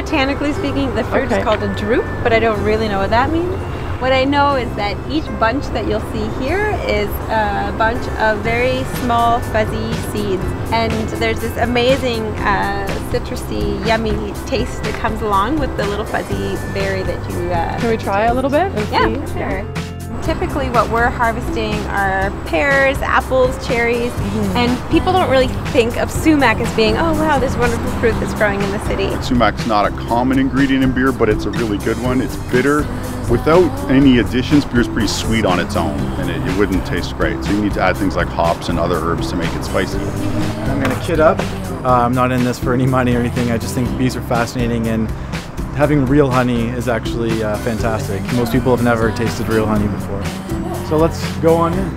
botanically speaking, the fruit is called a drupe, but I don't really know what that means. What I know is that each bunch that you'll see here is a bunch of very small fuzzy seeds, and there's this amazing citrusy, yummy taste that comes along with the little fuzzy berry that you... Can we try a little bit? Yeah, sure. Typically what we're harvesting are pears, apples, cherries, and people don't really think of sumac as being, oh wow, this wonderful fruit that's growing in the city. Sumac's not a common ingredient in beer, but it's a really good one. It's bitter. Without any additions, beer's pretty sweet on its own, and it wouldn't taste great. So you need to add things like hops and other herbs to make it spicy. I'm gonna kid up. I'm not in this for any money or anything. I just think bees are fascinating, and having real honey is actually fantastic. Most people have never tasted real honey before. So let's go on in.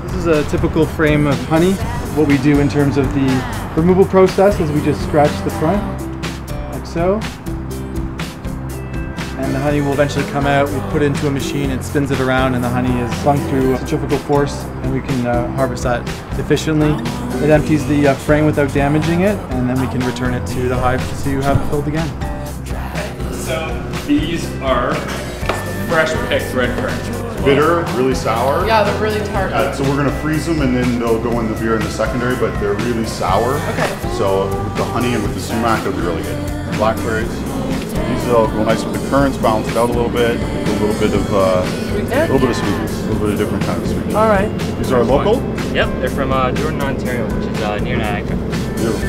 This is a typical frame of honey. What we do in terms of the removal process is we just scratch the front, like so. And the honey will eventually come out. We put it into a machine, it spins it around, and the honey is slung through centrifugal force, and we can harvest that efficiently. It empties the frame without damaging it, and then we can return it to the hive to have it filled again. So these are fresh picked red currants. Bitter, really sour. Yeah, they're really tart. So we're gonna freeze them and then they'll go in the beer in the secondary, but they're really sour. Okay. So with the honey and with the sumac, it'll be really good. Blackberries. These will go nice with the currants, balance it out a little bit. A little bit of sweetness, a little bit of different kind of sweetness. All right. These are local? Yep, they're from Jordan, Ontario, which is near Niagara. Beautiful.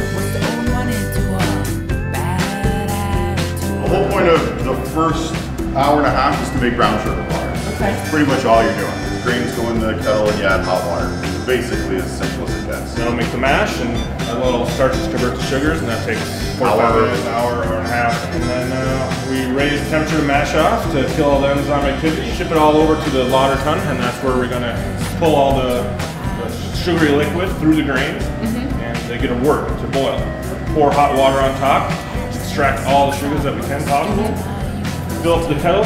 The whole point of the first hour and a half is to make brown sugar water. Okay. That's pretty much all you're doing. The grains go in the kettle and you add hot water. It's basically as simple as it gets. Then we'll make the mash, and a little starches convert to sugars, and that takes 45 minutes, an hour and a half. And then we raise the temperature to mash off to kill all the enzyme activity, ship it all over to the lauter tun, and that's where we're gonna pull all the sugary liquid through the grains, and they get a wort to boil. Pour hot water on top, extract all the sugars that we can possible, fill up the kettle,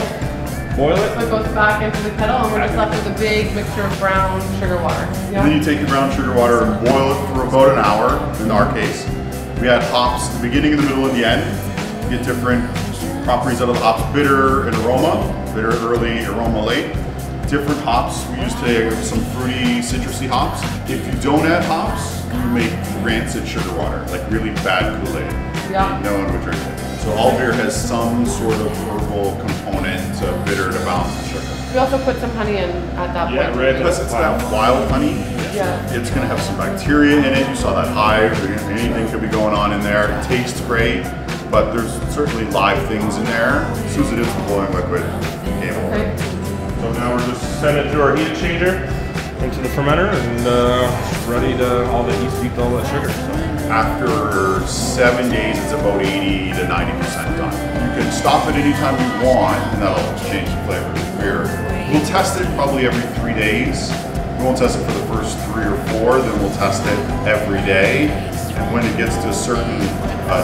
boil it. So it goes back into the kettle, and we're just left with a big mixture of brown sugar water. Yeah. And then you take the brown sugar water and boil it for about an hour, in our case. We add hops at the beginning, the middle, and the end. You get different properties out of the hops. Bitter and aroma, bitter early, aroma late. Different hops we use today are some fruity, citrusy hops. If you don't add hops, you make rancid sugar water, like really bad Kool-Aid. Yeah. No one would drink it. So all beer has some sort of herbal component to bitter to balance the sugar. We also put some honey in at that point. Right. Because it's that wild honey, it's going to have some bacteria in it. You saw that hive, anything could be going on in there. It tastes great, but there's certainly live things in there. As soon as it hits the boiling liquid, game over. Okay. So now we're just sending it through our heat exchanger into the fermenter, and ready to all the yeast beat all that sugar. So. After 7 days, it's about 80 to 90% done. You can stop it anytime you want, and that'll change the flavor of the beer. We'll test it probably every 3 days. We won't test it for the first 3 or 4, then we'll test it every day. And when it gets to a certain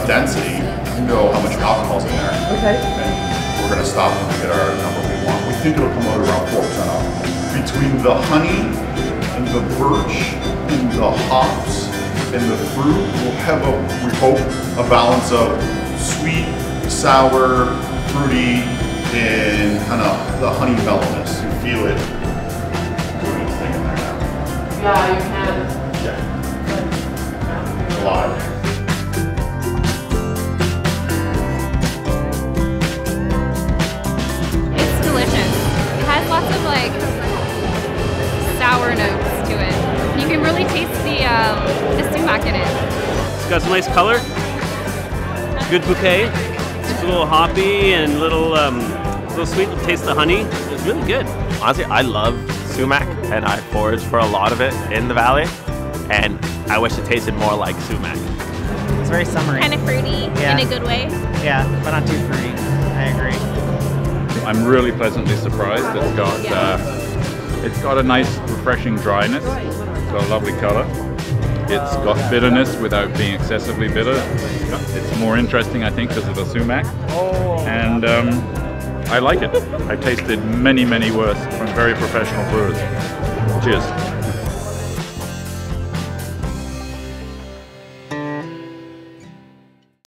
density, you know how much alcohol's in there. Okay. And we're gonna stop when we get our number we want. We think it'll come out around 4% alcohol. Between the honey and the birch and the hops and the fruit, we'll have we hope, a balance of sweet, sour, fruity, and kind of the honey mellowness. You feel it doing its thing in there now. Yeah, you can. Yeah. A lot. It's delicious. It has lots of like sour notes to it. You can really taste the sumac in it. It's got some nice color, good bouquet. It's a little hoppy and a little sweet. Taste the honey. It's really good. Honestly, I love sumac, and I foraged for a lot of it in the valley, and I wish it tasted more like sumac. It's very summery. Kind of fruity in a good way. Yeah, but not too fruity. I agree. I'm really pleasantly surprised. It's got a nice, refreshing dryness. It's got a lovely color. It's got bitterness without being excessively bitter. It's more interesting, I think, because of the sumac. And I like it. I've tasted many, many worse from very professional brewers. Cheers.